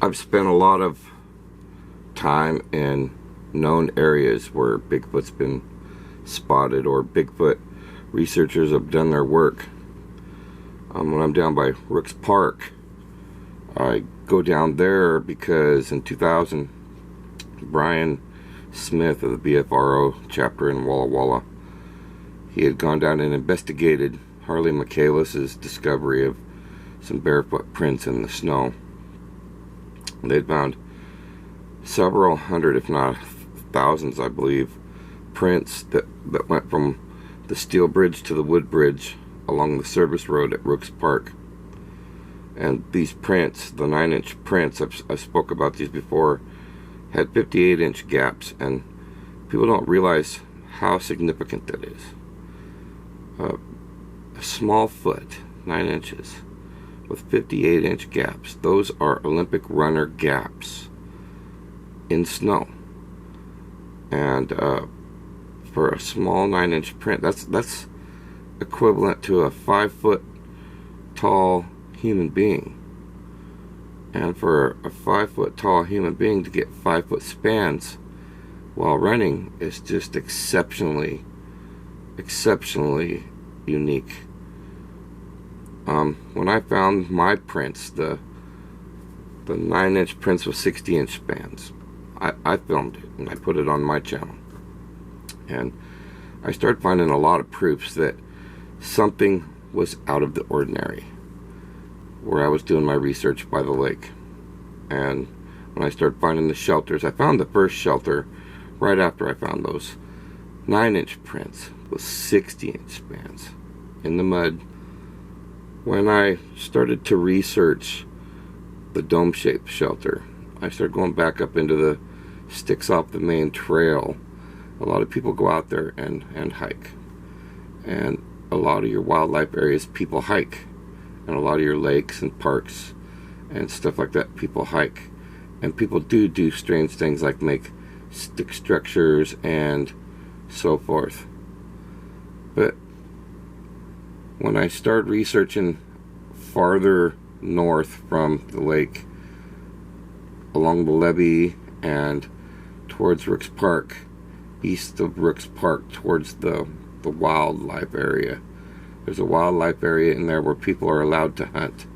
I've spent a lot of time in known areas where Bigfoot's been spotted, or Bigfoot researchers have done their work. When I'm down by Rooks Park, I go down there because in 2000, Brian Smith of the BFRO chapter in Walla, he had gone down and investigated Harley Michaelis's discovery of some barefoot prints in the snow. They'd found several hundred, if not thousands, I believe, prints that went from the steel bridge to the wood bridge along the service road at Rooks Park. And these prints, the 9-inch prints, I spoke about these before, had 58-inch gaps, and people don't realize how significant that is. A small foot, 9 inches, with 58-inch gaps. Those are Olympic runner gaps in snow. And for a small 9-inch print, that's equivalent to a 5-foot tall human being. And for a 5-foot tall human being to get 5-foot spans while running is just exceptionally unique. When I found my prints, the 9-inch prints with 60-inch spans, I filmed it and I put it on my channel. And I started finding a lot of proofs that something was out of the ordinary where I was doing my research by the lake. And when I started finding the shelters, I found the first shelter right after I found those 9-inch prints with 60-inch spans in the mud. When I started to research the dome-shaped shelter, I started going back up into the sticks off the main trail. A lot of people go out there and hike. And a lot of your wildlife areas, people hike. And a lot of your lakes and parks and stuff like that, people hike. And people do strange things like make stick structures and so forth. But when I started researching farther north from the lake, along the levee and towards Rooks Park, east of Rooks Park towards the wildlife area, there's a wildlife area in there where people are allowed to hunt.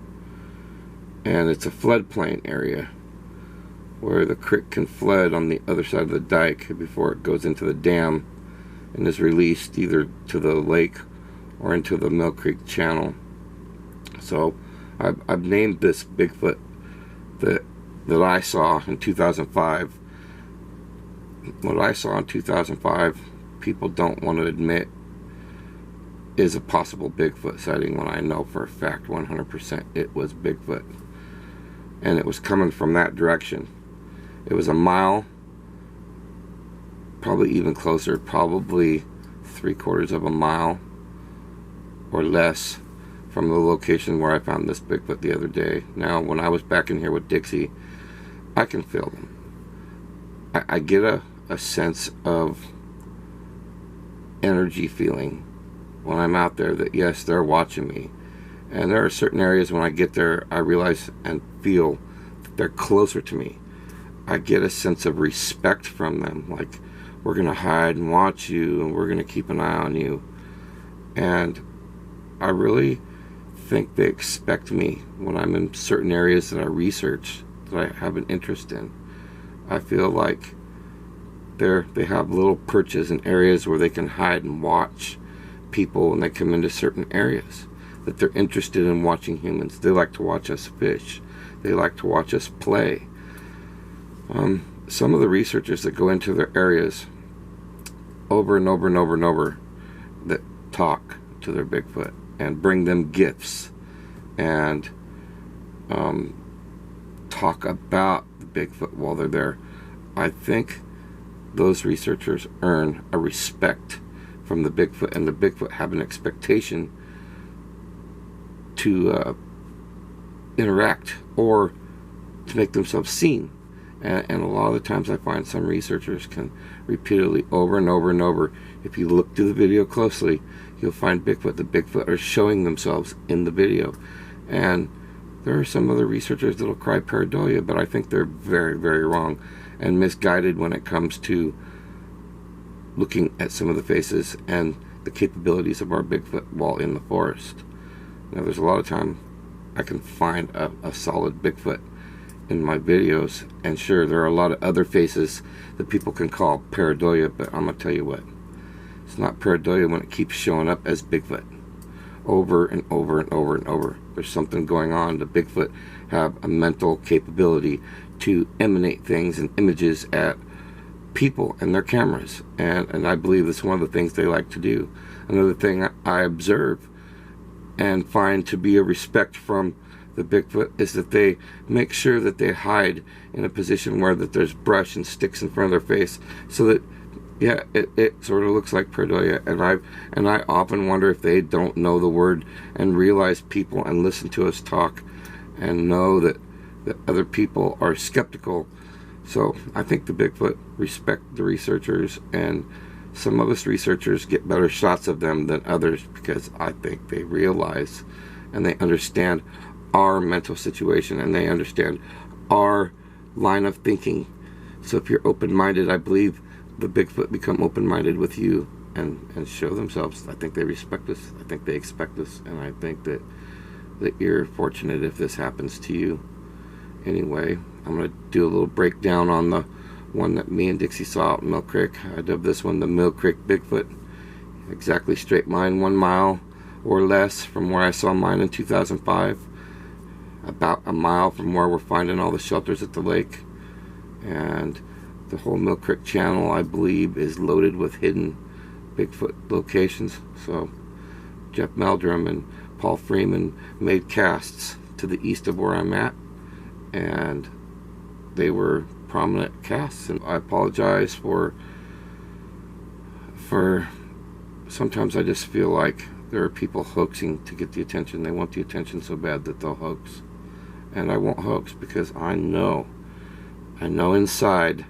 And it's a floodplain area where the creek can flood on the other side of the dike before it goes into the dam and is released either to the lake or into the Mill Creek channel. So I've named this Bigfoot that I saw in 2005. What I saw in 2005, people don't want to admit is a possible Bigfoot sighting, when I know for a fact 100% it was Bigfoot. And it was coming from that direction. It was a mile, probably even closer, probably 3/4 of a mile or less from the location where I found this Bigfoot the other day. Now, when I was back in here with Dixie, I can feel them. I get a sense of energy feeling when I'm out there that, yes, they're watching me. And there are certain areas when I get there, I realize and feel that they're closer to me. I get a sense of respect from them, like, we're going to hide and watch you, and we're going to keep an eye on you. And I really think they expect me when I'm in certain areas that I research, that I have an interest in. I feel like they have little perches in areas where they can hide and watch people when they come into certain areas, that they're interested in watching humans. They like to watch us fish. They like to watch us play. Some of the researchers that go into their areas over and over and over and over, that talk to their Bigfoot and bring them gifts and talk about the Bigfoot while they're there, I think those researchers earn a respect from the Bigfoot, and the Bigfoot have an expectation to interact or to make themselves seen. And a lot of the times I find some researchers can repeatedly, over and over and over, if you look to the video closely, you'll find Bigfoot. The Bigfoot are showing themselves in the video. And There are some other researchers that'll cry pareidolia, but I think they're very, very wrong and misguided when it comes to looking at some of the faces and the capabilities of our Bigfoot while in the forest. Now, there's a lot of time I can find a solid Bigfoot in my videos, and sure, there are a lot of other faces that people can call pareidolia, but I'm gonna tell you what, it's not pareidolia when it keeps showing up as Bigfoot over and over and over and over. There's something going on. The Bigfoot have a mental capability to emanate things and images at people and their cameras, and I believe it's one of the things they like to do. Another thing I observe and find to be a respect from the Bigfoot is that they make sure that they hide in a position where that there's brush and sticks in front of their face, so that yeah, it sort of looks like pareidolia. And I often wonder if they don't know the word and realize people and listen to us talk and know that other people are skeptical. So I think the Bigfoot respect the researchers, and some of us researchers get better shots of them than others because I think they realize and they understand our mental situation and they understand our line of thinking. So if you're open-minded, I believe the Bigfoot become open-minded with you and show themselves. I think they respect us. I think they expect us, and I think that you're fortunate if this happens to you. Anyway, I'm going to do a little breakdown on the one that me and Dixie saw out in Mill Creek. I dubbed this one the Mill Creek Bigfoot. Exactly straight line, 1 mile or less from where I saw mine in 2005. About a mile from where we're finding all the shelters at the lake. And the whole Mill Creek channel, I believe, is loaded with hidden Bigfoot locations. So Jeff Meldrum and Paul Freeman made casts to the east of where I'm at, and they were prominent casts. And I apologize for sometimes I just feel like there are people hoaxing to get the attention. They want the attention so bad that they'll hoax, and I won't hoax because I know inside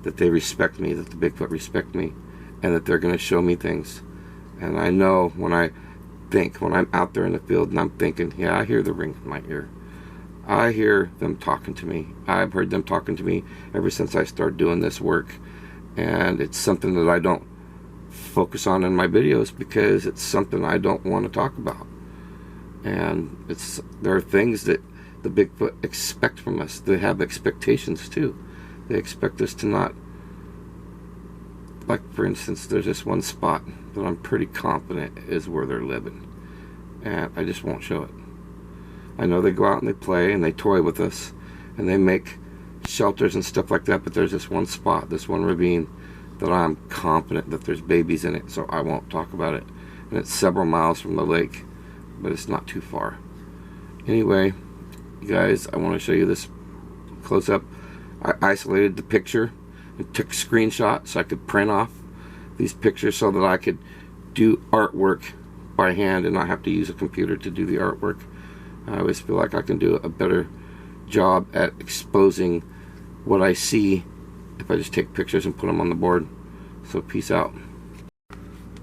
that they respect me, that the Bigfoot respect me, and that they're going to show me things. And I know when I'm out there in the field and I'm thinking, yeah, I hear the ring in my ear. I hear them talking to me. I've heard them talking to me ever since I started doing this work. And it's something that I don't focus on in my videos because it's something I don't want to talk about. And there are things that the Bigfoot expect from us. They have expectations too. They expect us to not, like for instance, there's this one spot that I'm pretty confident is where they're living, and I just won't show it. I know they go out and they play and they toy with us and they make shelters and stuff like that, but there's this one spot, this one ravine, that I'm confident that there's babies in it, so I won't talk about it. And it's several miles from the lake, but it's not too far. Anyway, you guys, I want to show you this close up. I isolated the picture and took a screenshot so I could print off these pictures so that I could do artwork by hand and not have to use a computer to do the artwork. I always feel like I can do a better job at exposing what I see if I just take pictures and put them on the board. So peace out.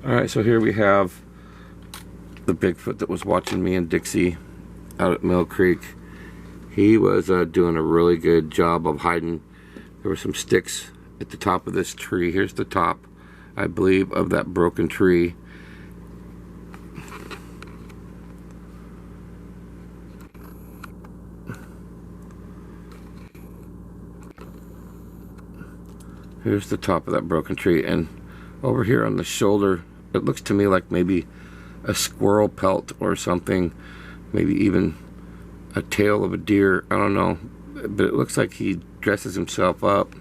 Alright, so here we have the Bigfoot that was watching me and Dixie out at Mill Creek. He was doing a really good job of hiding. There were some sticks at the top of this tree. Here's the top, I believe, of that broken tree. Here's the top of that broken tree, and over here on the shoulder, it looks to me like maybe a squirrel pelt or something, maybe even a tail of a deer, I don't know, but it looks like he dresses himself up.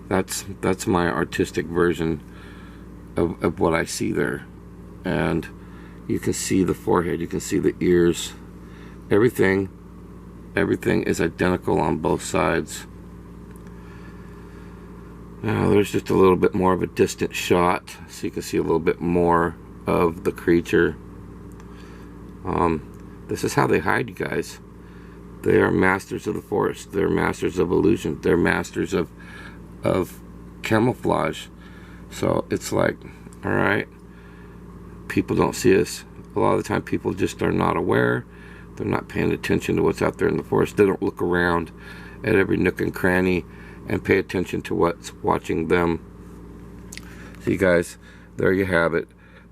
That's my artistic version of what I see there. And you can see the forehead, you can see the ears, everything is identical on both sides. Now there's just a little bit more of a distant shot, so you can see a little bit more of the creature. This is how they hide, you guys. They are masters of the forest. They're masters of illusion. They're masters of camouflage. So it's like, alright, people don't see us. A lot of the time people just are not aware. They're not paying attention to what's out there in the forest. They don't look around at every nook and cranny and pay attention to what's watching them. See, guys, there you have it.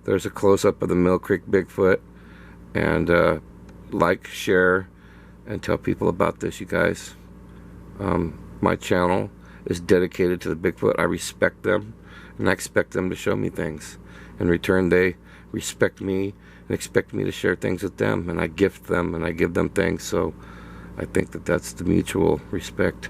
There's a close-up of the Mill Creek Bigfoot. And like, share, and tell people about this, you guys. My channel is dedicated to the Bigfoot. I respect them, and I expect them to show me things. In return, they respect me and expect me to share things with them, and I gift them and I give them things. So I think that that's the mutual respect.